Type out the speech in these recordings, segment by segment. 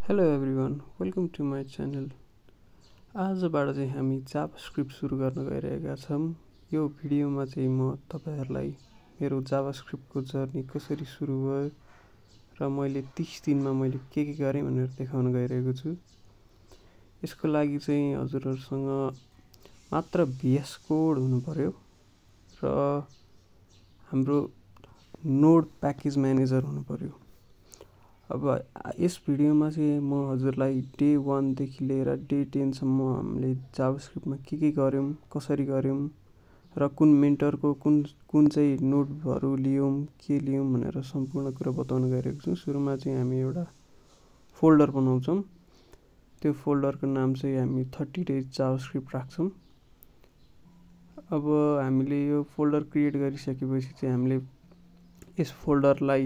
Hello everyone, welcome to my channel. आजबाट चाहिँ हामी JavaScript सुरु गर्न गइरहेका छौँ। यो भिडियोमा चाहिँ म तपाईहरुलाई मेरो जावास्क्रिप्टको जर्नी कसरी सुरु भयो र मैले 30 दिनमा मैले के गरेँ भनेर देखाउन गइरहेको छु। यसको लागि चाहिँ हजुरहरुसँग मात्र VS कोड हुनु पर्यो र हाम्रो नोड प्याकेज म्यानेजर हुनु पर्यो। अब यस भिडियोमा चाहिँ म हजुरलाई डे 1 देखि लिएर डे 10 सम्म हामीले जावास्क्रिप्टमा के गर्यौं, कसरी गर्यौं र कुन मेन्टरको कुन चाहिँ नोडहरु लियौं, के लियौं भनेर सम्पूर्ण कुरा बताउन गइरहेको छु। सुरुमा चाहिँ हामी एउटा फोल्डर बनाउँछौं। त्यो फोल्डरको नाम चाहिँ हामी 30 डेज जावास्क्रिप्ट राख्छौं। अब हामीले यो फोल्डर क्रिएट गरिसकेपछि चाहिँ हामीले यस फोल्डरलाई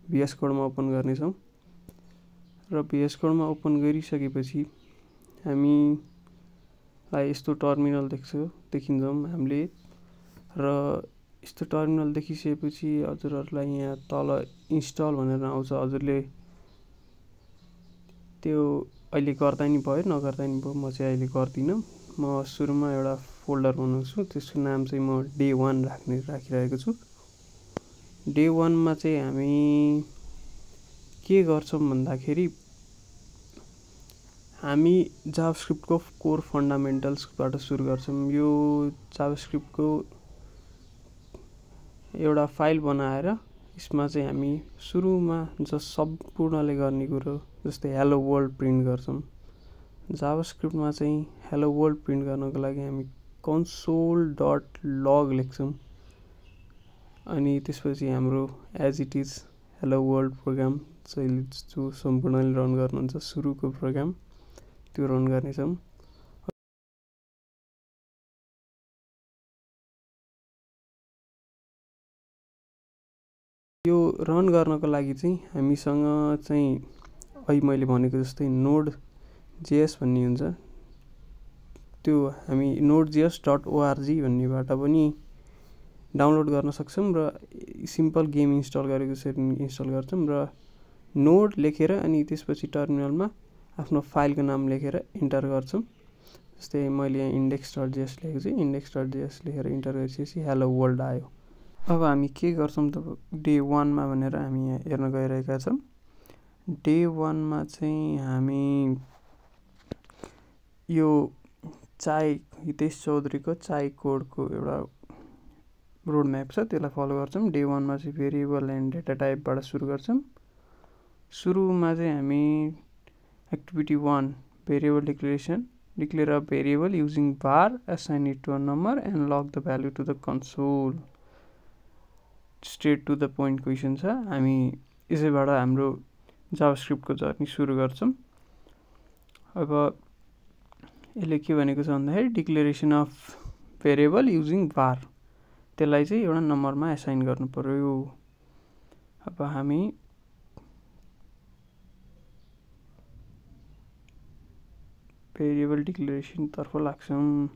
VS कोडमा ओपन गर्नेछौं र VS कोडमा ओपन गरिसकेपछि हामीलाई यस्तो टर्मिनल देखिन्छौं हामीले र यस्तो टर्मिनल देखिसकेपछि हजुरहरुलाई यहाँ तल इन्स्टल भनेर आउँछ। हजुरले त्यो अहिले गर्दा नि भयो, नगर्दा नि भयो। म चाहिँ अहिले गर्दिन। म सुरुमा एउटा फोल्डर बनाउँछु। त्यसको नाम चाहिँ म डे 1 राखिरहेको छु। डे 1 मा चाहिँ हामी के गर्छौं भन्दाखेरि हामी जावास्क्रिप्टको कोर फन्डामेन्टल्सबाट सुरु गर्छौं। यो जावास्क्रिप्टको एउटा फाइल बनाएर यसमा चाहिँ हामी सुरुमा सम्पूर्णले गर्ने कुरो जस्तै हेलो वर्ल्ड प्रिन्ट गर्छौं। जावास्क्रिप्टमा चाहिँ हेलो वर्ल्ड प्रिन्ट गर्नको लागि हामी console.log लेख्छौं अनि त्यसपछि हाम्रो as it is hello world program चाहिँ जो सम्पूर्णले रन गर्नुहुन्छ सुरुको प्रोग्राम त्यो रन गर्नेछौं। यो रन गर्नको लागि चाहिँ हामीसँग चाहिँ अहिले मैले भनेको जस्तै node.js भन्ने हुन्छ। त्यो हामी nodejs.org भन्नेबाट पनि डाउनलोड गर्न सक्छौं र सिम्पल गेम इन्स्टल गरेको जसरी इन्स्टल गर्छौं र नोड लेखेर अनि त्यसपछि टर्मिनलमा आफ्नो फाइलको नाम लेखेर इन्टर गर्छौं। जस्तै मैले यहाँ index.js लेखेको छु। index.js लेखेर इन्टर गरेपछि हेलो वर्ल्ड आयो। अब हामी के गर्छौं त डे 1 मा भनेर हामी यहाँ हेर्न गइरहेका छौं। डे 1 मा चाहिँ हामी यो हितेश चौधरीको चाइ कोडको एउटा रोड म्याप छ, त्यसलाई फलो गर्छौं। डे 1 मा चाहिँ भेरिएबल एन्ड डेटा टाइपबाट सुरु गर्छौं। सुरुमा चाहिँ हामी activity 1 variable declaration declare a variable using var, assign it to a number and log the value to the console. Straight to the point question छ। हामी यसैबाट हाम्रो जावास्क्रिप्टको जर्नी सुरु गर्छौं। अब यसले के भनेको छ भन्दाखेरि declaration of variable using var, त्यसलाई चाहिँ एउटा नम्बरमा असाइन गर्नु पर्यो। अब हामी भेरिएबल डिक्लेरेसन तर्फ लाग्छौं।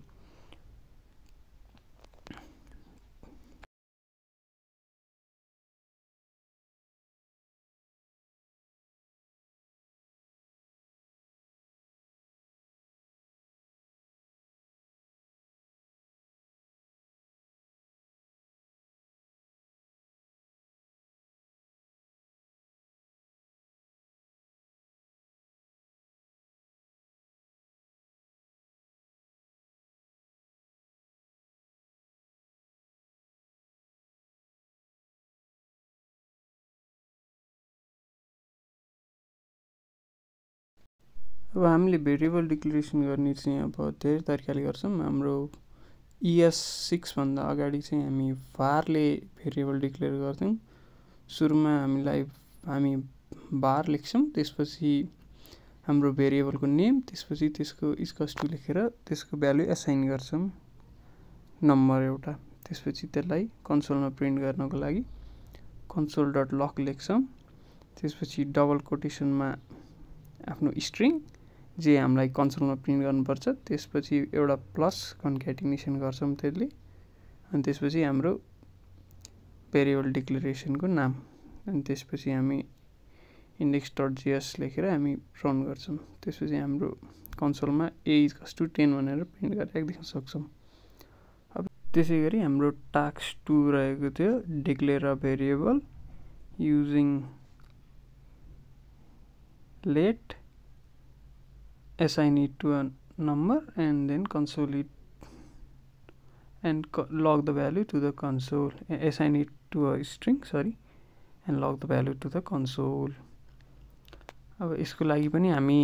अब हामीले भेरिएबल डिक्लेरेसन गर्ने चाहिँ अब धेरै तरिकाले गर्छौं। हाम्रो ES6 भन्दा अगाडि चाहिँ हामी var ले भेरिएबल डिक्लेयर गर्थ्यौं। सुरुमा हामी var लेख्छौं, त्यसपछि हाम्रो भेरिएबलको नेम, त्यसपछि त्यसको इक्वल्स टु लेखेर त्यसको भ्यालु असाइन गर्छौं नम्बर एउटा। त्यसपछि त्यसलाई कन्सोलमा प्रिन्ट गर्नको लागि console.log लेख्छौं। त्यसपछि डबल कोटेसनमा आफ्नो स्ट्रिङ जे हामीलाई कन्सोलमा प्रिन्ट गर्नुपर्छ, त्यसपछि एउटा प्लस कन्क्याटिनेसन गर्छौं त्यसले, अनि त्यसपछि हाम्रो भेरिएबल डिक्लेरेसनको नाम, अनि त्यसपछि हामी index.js लेखेर हामी रन गर्छौँ। त्यसपछि हाम्रो कन्सोलमा a = 10 भनेर प्रिन्ट गरेर देख्न सक्छौँ। अब त्यसै गरी हाम्रो टास्क 2 रहेको थियो declare a variable using let assign it to a number and then console it and log the value to the console, assign it to a string and log the value to the console। अब यसको लागि पनि हामी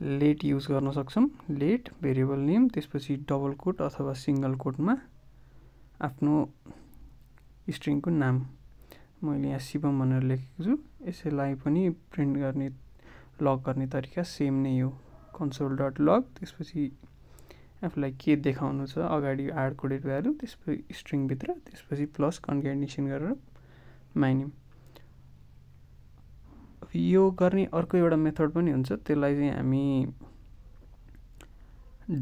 late use गर्न सक्छौँ। Late variable name, त्यसपछि double coat अथवा single कोटमा आफ्नो स्ट्रिङको नाम, मैले यहाँ शिवम भनेर लेखेको छु। यसैलाई पनि प्रिन्ट गर्ने लग गर्ने तरिका सेम नै हो, console.log, त्यसपछि आफूलाई के देखाउनु छ अगाडि हार्ड कोडेड भ्यालु, त्यसपछि स्ट्रिङभित्र, त्यसपछि प्लस कन्क्याटिनेसन गरेर माइनेम। यो गर्ने अर्को एउटा मेथड पनि हुन्छ, त्यसलाई चाहिँ हामी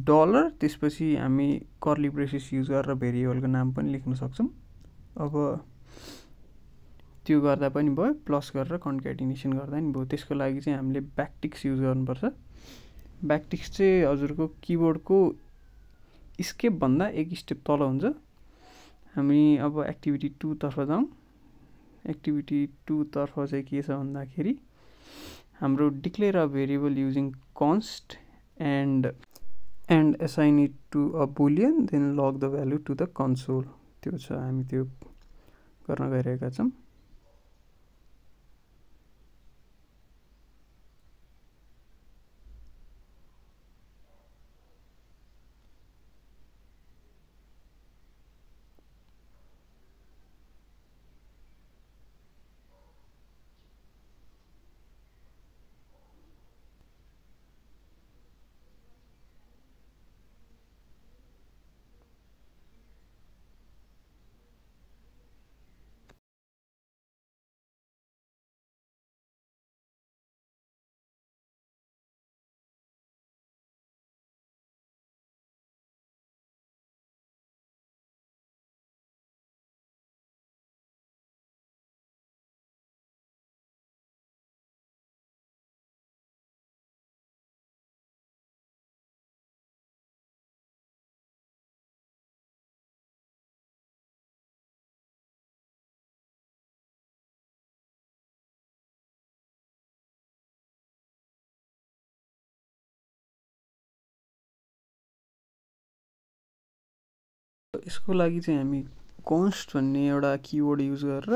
डलर त्यसपछि हामी कर्ली ब्रेसेस युज गरेर भेरिएबलको नाम पनि लेख्न सक्छौँ। अब त्यो गर्दा पनि भयो, प्लस गरेर कन्क्याटिनेसन गर्दा पनि भयो। त्यसको लागि चाहिँ हामीले ब्याकटिक्स युज गर्नुपर्छ। ब्याकटिक्स चाहिँ हजुरको किबोर्डको स्केप भन्दा एक स्टेप तल हुन्छ। हामी अब एक्टिभिटी 2 तर्फ जाउँ। एक्टिभिटी 2 तर्फ चाहिँ के छ भन्दाखेरि हाम्रो declare a variable using const and assign it to a boolean then log the value to the console, त्यो छ, हामी त्यो गर्न गइरहेका छौँ। यसको लागि चाहिँ हामी कन्स्ट भन्ने एउटा किवर्ड युज गरेर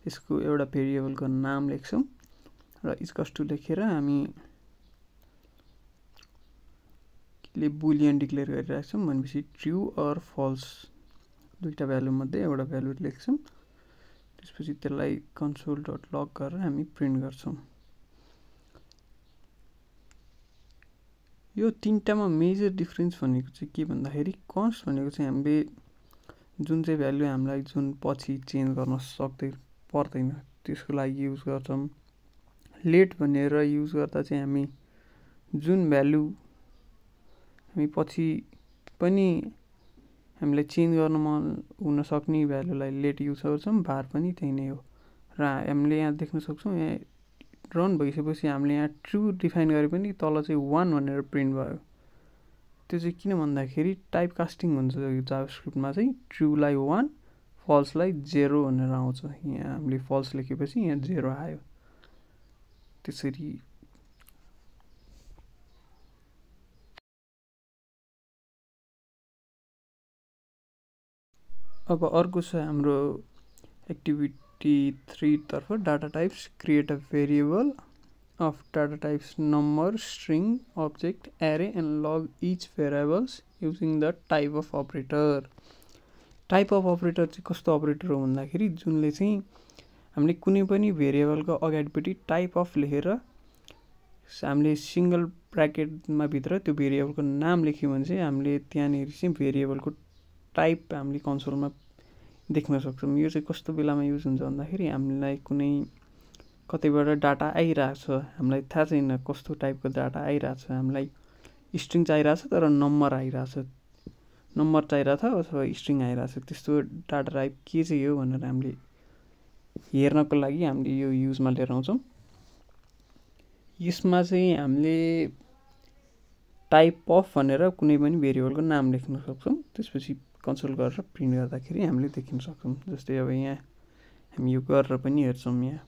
यसको एउटा भेरिएबलको नाम लेख्छौँ र इक्वल्स टु लेखेर हामी बुलियन डिक्लेयर गरिरहेको छौँ भनेपछि ट्रु अर फल्स दुईटा भ्यालु मध्ये एउटा भ्यालु लेख्छौँ। त्यसपछि त्यसलाई console.log गरेर हामी प्रिन्ट गर्छौँ। यो तीनटामा मेजर डिफरेन्स भनेको चाहिँ के भन्दाखेरि कन्स्ट भनेको चाहिँ हामीले जुन चाहिँ भ्यालु हामीलाई जुन पछि चेन्ज गर्न पर्दैन त्यसको लागि युज गर्छौँ। लेट भनेर युज गर्दा चाहिँ हामी जुन भ्यालु हामी पछि पनि हामीलाई चेन्ज गर्न मन हुन सक्ने भ्यालुलाई लेट युज गर्छौँ। भार पनि त्यही नै हो र हामीले यहाँ देख्न सक्छौँ यहाँ रन भइसकेपछि हामीले यहाँ ट्रु डिफाइन गरे पनि तल चाहिँ 1 भनेर प्रिन्ट भयो। त्यो चाहिँ किन भन्दाखेरि टाइप कास्टिङ हुन्छ यो जाभास्क्रिप्टमा चाहिँ ट्रुलाई 1 फल्सलाई 0 भनेर आउँछ। यहाँ हामीले फल्स लेखेपछि यहाँ 0 आयो। त्यसरी अब अर्को छ हाम्रो एक्टिभिटी 3 तर्फ data types create a variable of data types number, string, object, array and log each variables using the type of operator। Type of operator चाहिँ कस्तो अपरेटर हो भन्दाखेरि जुनले चाहिँ हामीले कुनै पनि भेरिएबलको अगाडिपट्टि टाइप अफ लेखेर हामीले सिंगल ब्र्याकेटमा भित्र त्यो भेरिएबलको नाम लेख्यौँ भने चाहिँ हामीले त्यहाँनिर चाहिँ भेरिएबलको टाइप हामीले कन्सोलमा देख्न सक्छौँ। यो चाहिँ कस्तो बेलामा युज हुन्छ भन्दाखेरि हामीलाई कुनै कतैबाट डाटा आइरहेको छ, हामीलाई थाहा छैन कस्तो टाइपको डाटा आइरहेको छ, हामीलाई स्ट्रिङ चाहिरहेको छ तर नम्बर आइरहेको छ, नम्बर चाहिरहेको छ अथवा स्ट्रिङ आइरहेको छ, त्यस्तो डाटा टाइप के चाहिँ हो भनेर हामीले हेर्नको लागि हामीले यो युजमा लिएर आउँछौँ। यसमा चाहिँ हामीले टाइप अफ भनेर कुनै पनि भेरिएबलको नाम लेख्न सक्छौँ। त्यसपछि कन्सोल गरेर प्रिन्ट गर्दाखेरि हामीले देखिन सक्छौँ। जस्तै अब यहाँ हामी यो गरेर पनि हेर्छौँ। यहाँ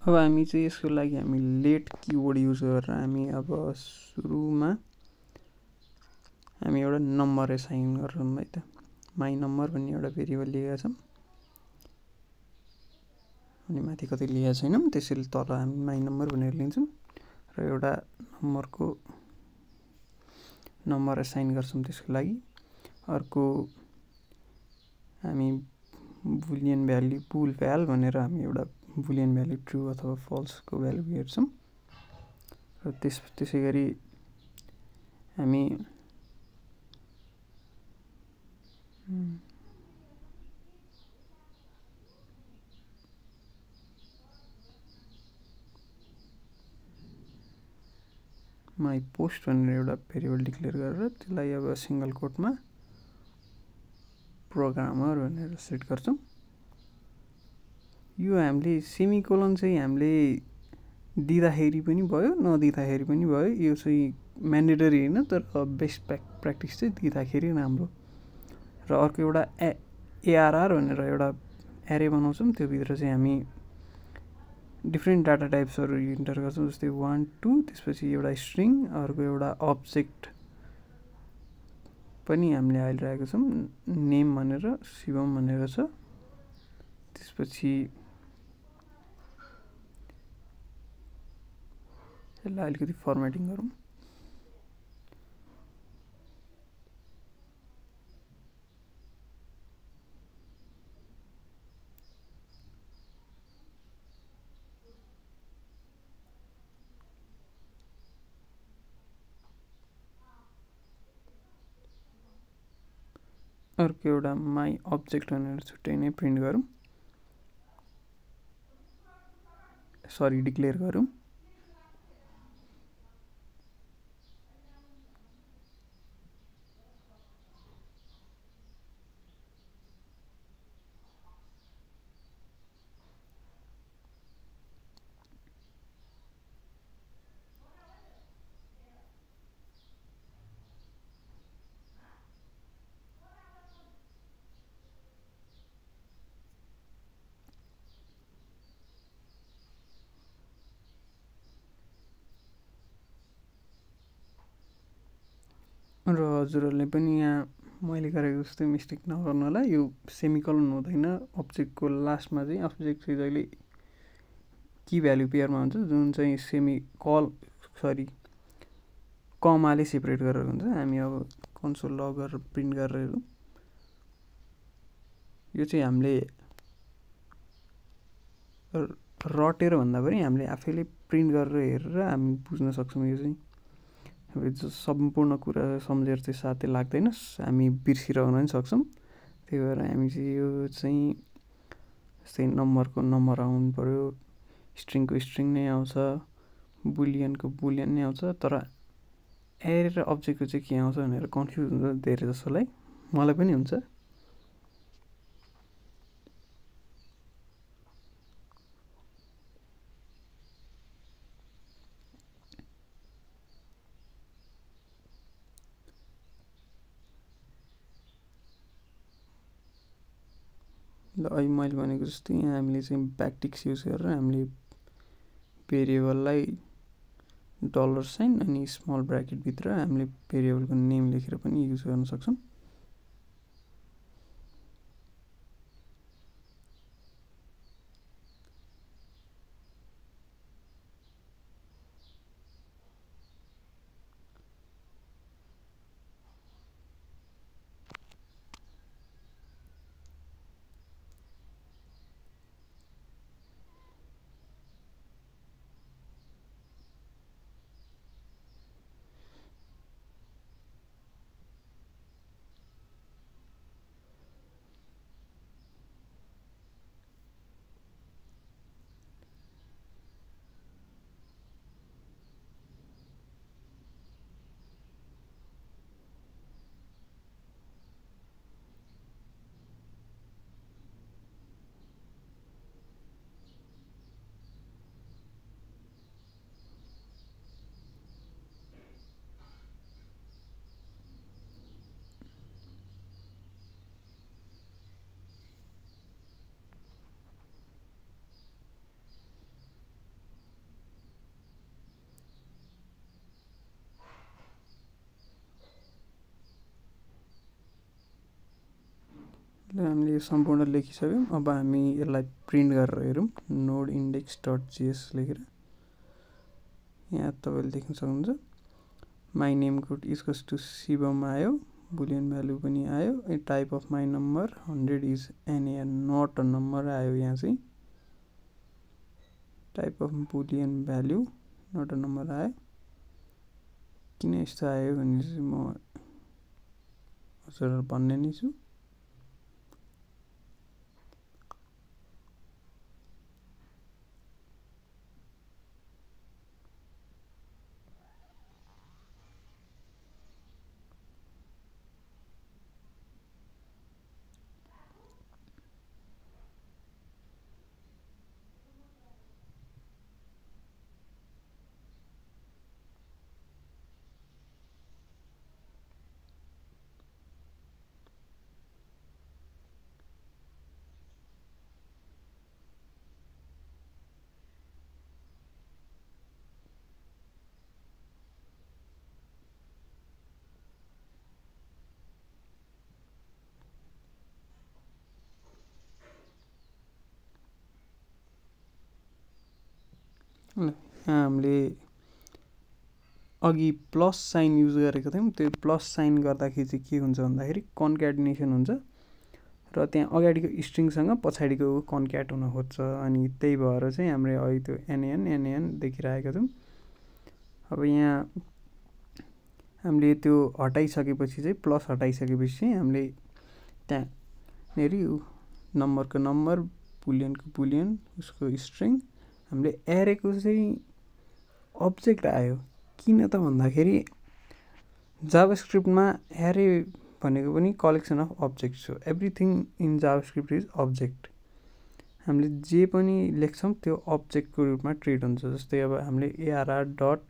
अब हामी चाहिँ यसको लागि हामी लेट किवर्ड युज गरेर हामी अब सुरुमा हामी एउटा नम्बर एसाइन गर्छौँ है त। माई नम्बर भन्ने एउटा भेरिएबल लिएका छौँ अनि माथि कतै लिएका छैनौँ, त्यसैले तल हामी माई नम्बर भनेर लिन्छौँ र एउटा नम्बर एसाइन गर्छौँ त्यसको लागि। अर्को हामी बुलियन भ्याल्यु पुल भ्याल भनेर हामी एउटा बुलियन भ्याल्यु ट्रु अथवा फल्सको भ्याल्यु हेर्छौँ र त्यसै गरी हामी माई पोस्ट भनेर एउटा भेरिएबल डिक्लेयर गरेर त्यसलाई अब सिङ्गल कोटमा प्रोग्रामर भनेर सेट गर्छौँ। यो हामीले सेमिकोलन चाहिँ हामीले दिँदाखेरि पनि भयो नदिँदाखेरि पनि भयो, यो चाहिँ म्यान्डेटरी होइन, तर बेस्ट प्र्याक्टिस चाहिँ दिँदाखेरि राम्रो। र अर्को एउटा एआरआर भनेर एउटा एरे बनाउँछौँ, त्योभित्र चाहिँ हामी डिफ्रेन्ट डाटा टाइप्सहरू इन्टर गर्छौँ। जस्तै 1 2, त्यसपछि एउटा स्ट्रिङ, अर्को एउटा अब्जेक्ट पनि हामीले हालिरहेको छौँ, नेम भनेर शिवम भनेर छ। त्यसपछि यसलाई अलिकति फर्मेटिङ गरौँ। अर्को एउटा माई अब्जेक्ट भनेर छुट्टै नै प्रिन्ट गरौँ, डिक्लेयर गरौँ। र हजुरहरूले पनि यहाँ मैले गरेको जस्तै मिस्टेक नगर्नु होला। यो सेमिकोलन हुँदैन, अब्जेक्टको लास्टमा चाहिँ अब्जेक्ट चाहिँ जहिले की भ्याल्यु पेयरमा हुन्छ, जुन चाहिँ कमाले सेपरेट गरेर हुन्छ। हामी अब कन्सोल लग गरेर प्रिन्ट गरेर हेरौँ। यो चाहिँ हामीले रटेर भन्दा पनि हामीले आफैले प्रिन्ट गरेर हेरेर हामी बुझ्न सक्छौँ। यो चाहिँ अब सम्पूर्ण कुरा सम्झेर चाहिँ साथै लाग्दैन, हामी बिर्सिरहन पनि सक्छौँ। त्यही भएर हामी चाहिँ यो चाहिँ जस्तै नम्बरको नम्बर आउनु पऱ्यो, स्ट्रिङको स्ट्रिङ नै आउँछ, बुलियनको बुलियन नै आउँछ, तर एरे र अब्जेक्टको चाहिँ के आउँछ भनेर कन्फ्युज हुन्छ धेरै जसोलाई, मलाई पनि हुन्छ। ल अहिले मैले भनेको जस्तै यहाँ हामीले चाहिँ ब्याकटिक्स युज गरेर हामीले भेरिएबललाई $साइन अनि स्मल ब्राकेटभित्र हामीले भेरिएबलको नेम लेखेर पनि युज गर्न सक्छौँ। हामीले यो सम्पूर्ण लेखिसक्यौँ। अब हामी यसलाई प्रिन्ट गरेर हेरौँ। नोड इन्डेक्स डट जेएस लेखेर यहाँ तपाईँले देख्न सक्नुहुन्छ माई नेमको इजकस टु शिवम आयो, बुलियन भ्यालु पनि आयो। Type of my number 100 is an not a number आयो। यहाँ चाहिँ type of boolean value not a number आयो। किन यस्तो आयो भने चाहिँ म हजुरहरू भन्ने नै छु। हामीले अघि प्लस साइन युज गरेको थियौँ। त्यो प्लस साइन गर्दाखेरि चाहिँ के हुन्छ भन्दाखेरि कन्क्याटिनेसन हुन्छ र त्यहाँ अगाडिको स्ट्रिङसँग पछाडिको कन्क्याट हुन खोज्छ। अनि त्यही भएर चाहिँ हामीले अहिले त्यो एनएन देखिरहेका छौँ। अब यहाँ हामीले त्यो हटाइसकेपछि चाहिँ प्लस हटाइसकेपछि चाहिँ हामीले त्यहाँनेरि नम्बरको नम्बर, बुलियनको बुलियन, उसको स्ट्रिङ, हामीले एरेको चाहिँ अब्जेक्ट आयो। किन त भन्दाखेरि जाभास्क्रिप्टमा एरे भनेको पनि कलेक्सन अफ अब्जेक्ट्स हो। Everything in JavaScript is object. हामीले जे पनि लेख्छौँ त्यो अब्जेक्टको रूपमा ट्रिट हुन्छ। जस्तै अब हामीले एआरआर डट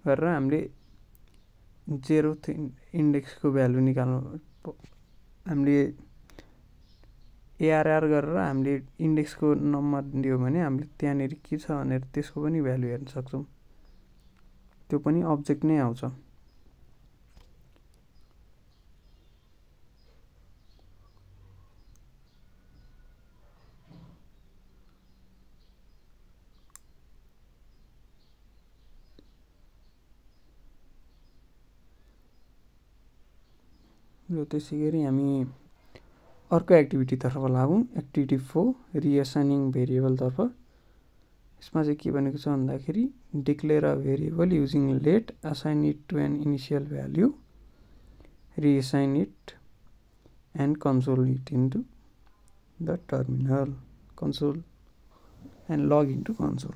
गरेर हामीले 0th इन्डेक्सको भ्यालु निकाल्नु, हामीले एआरआर गरेर हामीले इन्डेक्सको नम्बर दियो भने हामीले त्यहाँनिर के छ भनेर त्यसको पनि भ्यालु हेर्न सक्छौँ। त्यो पनि अब्जेक्ट नै आउँछ। र त्यसै गरी हामी अर्को एक्टिभिटीतर्फ लागौँ। एक्टिभिटी 4 रिएसाइनिङ भेरिएबलतर्फ। यसमा चाहिँ के भनेको छ भन्दाखेरि declare a variable using let, assign it to an initial value, reassign it and console it into the terminal, console and log into console.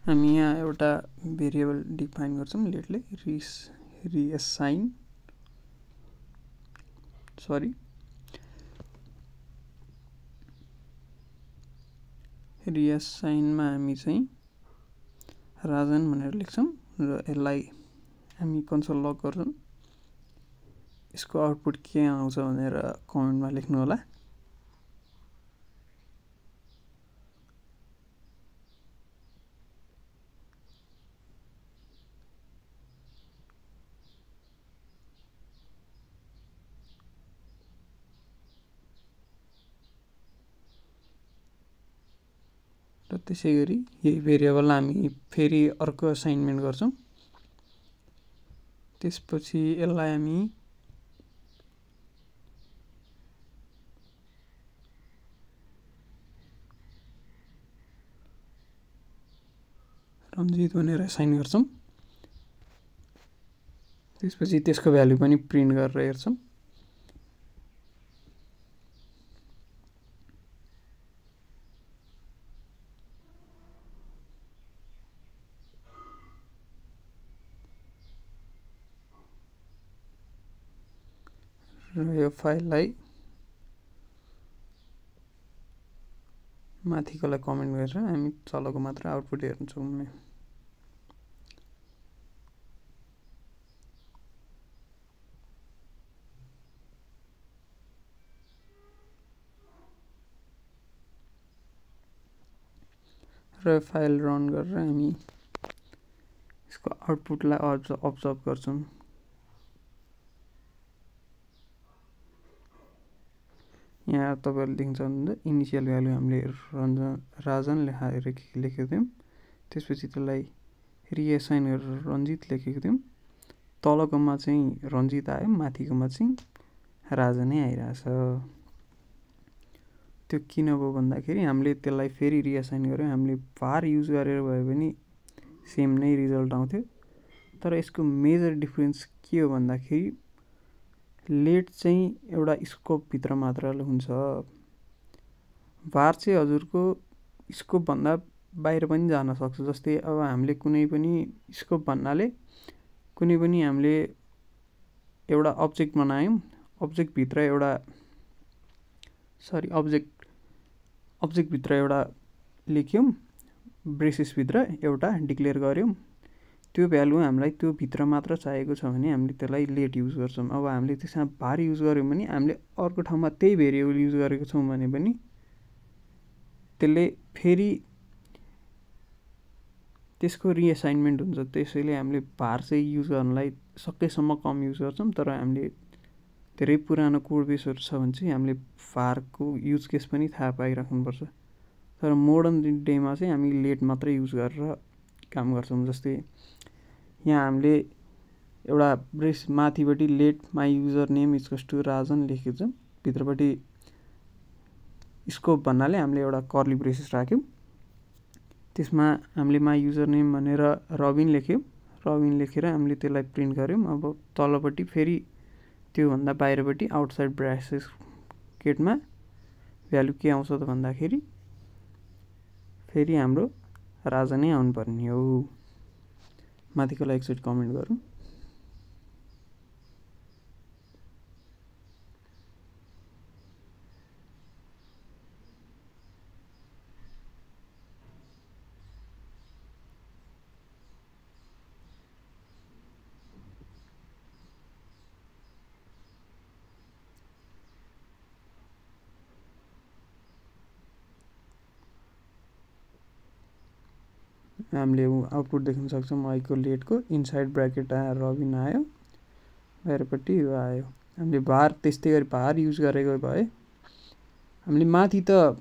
हामी यहाँ एउटा भेरिएबल डिफाइन गर्छौँ लेटले, रिएसाइनमा हामी चाहिँ राजन भनेर लेख्छौँ र यसलाई हामी कन्सोल लग गर्छौँ। यसको आउटपुट के आउँछ भनेर कमेन्टमा लेख्नु होला। र त्यसै गरी यही भेरिएबल हामी फेरि अर्को असाइनमेन्ट गर्छौँ। त्यसपछि यसलाई हामी रन्जित भनेर असाइन गर्छौँ। त्यसपछि त्यसको भ्यालु पनि प्रिन्ट गरेर हेर्छौँ। र यो फाइललाई माथिकोलाई कमेन्ट गरेर हामी तलको मात्र आउटपुट हेर्छौँ। र फाइल रन गरेर हामी यसको आउटपुटलाई अब्जर्भ गर्छौँ। यहाँ तपाईहरुले देख्न सक्नुहुन्छ इनिशियल भ्यालु हामीले राजन लेखेको थियौँ। त्यसपछि त्यसलाई रिएसाइन गरेर रन्जित लेखेको थियौँ। तलकोमा चाहिँ रन्जित आयो, माथिकोमा चाहिँ राजनै आइरहेछ। त्यो किन भयो भन्दाखेरि हामीले त्यसलाई फेरि रिएसाइन गर्यौँ। हामीले var युज गरेर भए पनि सेम नै रिजल्ट आउँथ्यो। तर यसको मेजर डिफरेन्स के हो भन्दाखेरि लेट चाहिँ एउटा स्कोपभित्र मात्र हुन्छ। var चाहिँ हजुरको स्कोप भन्दा बाहिर पनि जान सक्छ। जस्तै अब हामीले कुनै पनि स्कोप भन्नाले कुनै पनि हामीले एउटा अब्जेक्ट बनायौँ, अब्जेक्टभित्र एउटा लेख्यौँ, ब्रेसेसभित्र एउटा डिक्लेयर गर्यौँ। त्यो भ्यालु हामीलाई त्यो भित्र मात्र चाहिएको छ भने हामीले त्यसलाई लेट युज गर्छौँ। अब हामीले त्यसमा var युज गर्यौँ भने हामीले अर्को ठाउँमा त्यही भेरिएबल युज गरेको छौँ भने पनि त्यसले फेरि त्यसको रिएसाइनमेन्ट हुन्छ। त्यसैले हामीले var चाहिँ युज गर्नलाई सकेसम्म कम युज गर्छौँ। तर हामीले धेरै पुरानो कोड बेसहरू छ भने चाहिँ हामीले var को युज केस पनि थाहा पाइराख्नुपर्छ। तर मोडर्न डेमा चाहिँ हामी लेट मात्रै युज गरेर काम गर्छौँ। जस्तै यहाँ हामीले एउटा ब्रेस माथिपट्टि let my user name equals to Rajan लेखेको छ। भित्रपट्टि स्कोप भन्नाले हामीले एउटा कर्ली ब्रेसेस राख्यौँ। त्यसमा हामीले माई युजर नेम भनेर रबिन लेख्यौँ। रबिन लेखेर हामीले त्यसलाई प्रिन्ट गऱ्यौँ। अब तलपट्टि फेरि त्योभन्दा बाहिरपट्टि आउटसाइड ब्रेसेस केटमा भ्यालु के आउँछ त भन्दाखेरि फेरि हाम्रो राजा नै आउनुपर्ने हो। माथिकोलाई एकचोटि कमेन्ट गरौँ। हामीले आउटपुट देख्न सक्छौँ। आइको लेटको इनसाइड ब्र्याकेट आएर रबिन आयो, बाहिरपट्टि यो आयो। हामीले var त्यस्तै गरी var युज गरेको भए हामीले माथि त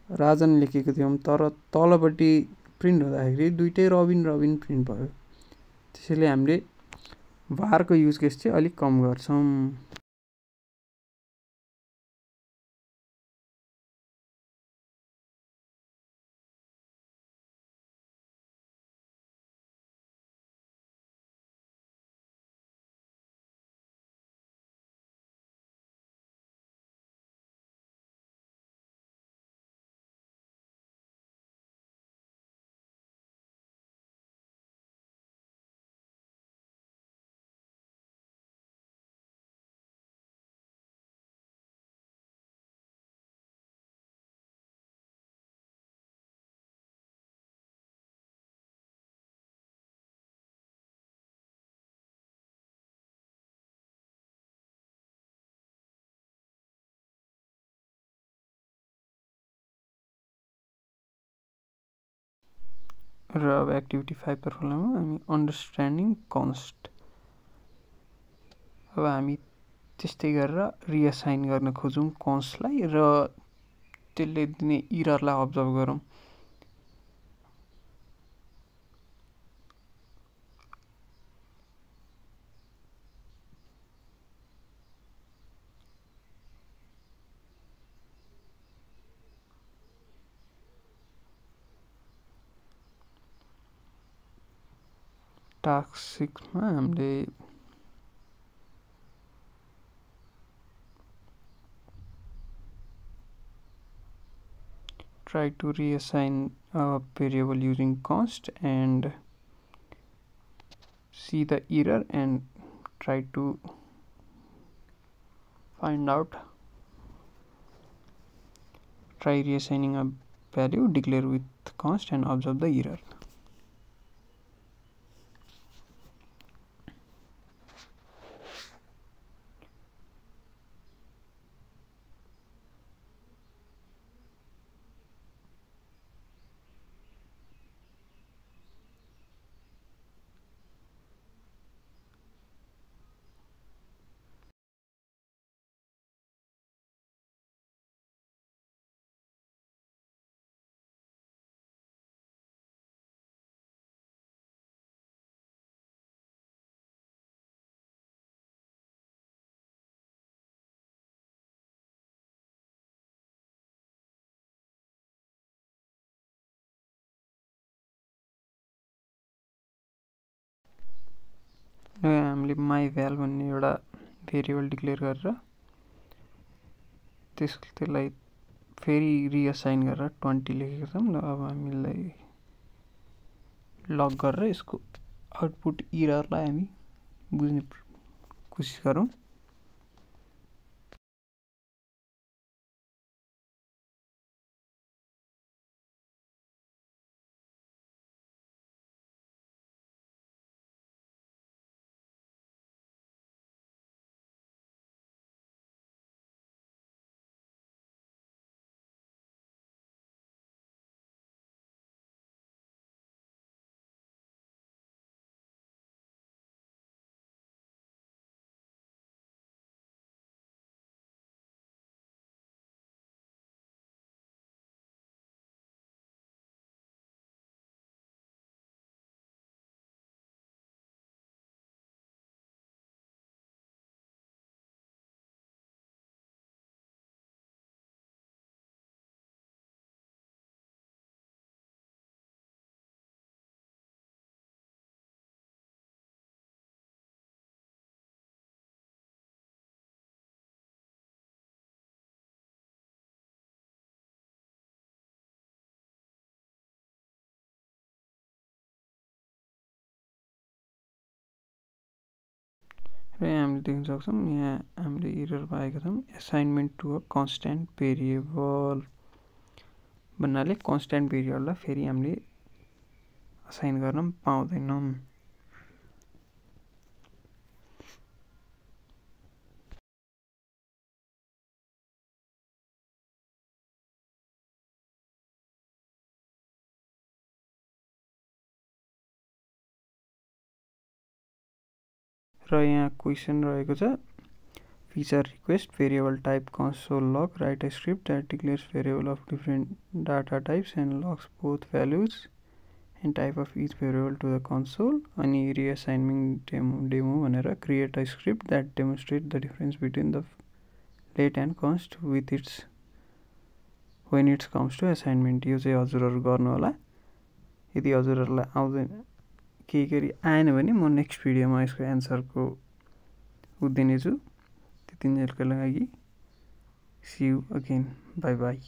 राजन लेखेको थियौँ, तर तलपट्टि प्रिन्ट हुँदाखेरि दुइटै रबिन प्रिन्ट भयो। त्यसैले हामीले var को युज केस चाहिँ अलिक कम गर्छौँ। र अब एक्टिभिटी 5 पर खोलामा हामी अन्डरस्ट्यान्डिङ कन्स्ट। अब हामी त्यस्तै गरेर रिएसाइन गर्न खोजौँ कन्स्टलाई र त्यसले दिने इररलाई अब्जर्भ गरौँ। टास्क 6 मा हामीले try to reassign a variable using const and see the error and try to find out. Try reassigning a value, declare with const and observe the error. हामीले myval भन्ने एउटा भेरिएबल डिक्लेयर गरेर त्यसलाई फेरि reassign गरेर 20 लेखेको छौँ र अब हामीलाई लग गरेर यसको आउटपुट इररलाई हामी बुझ्ने कोसिस गरौँ। र यहाँ हामीले देख्न सक्छौँ यहाँ हामीले एरर पाएका छौँ assignment to a constant variable भन्नाले कन्स्ट्यान्ट भेरिएबललाई फेरि हामीले असाइन गर्न पाउँदैनौँ। र यहाँ क्वेसन रहेको छ feature request variable type console log write a script that declares variable of different data types and logs both values and type of each variable to the console अनि reassignment demo भनेर create a script that demonstrates the difference between the let and const with its when it comes to assignment। यो चाहिँ हजुरहरू गर्नु होला। यदि हजुरहरूलाई आउँदैन केही गरी आएन भने म नेक्स्ट भिडियोमा यसको एन्सरको दिनेछु। त्यतिन्जेलको लागि see you again, bye by.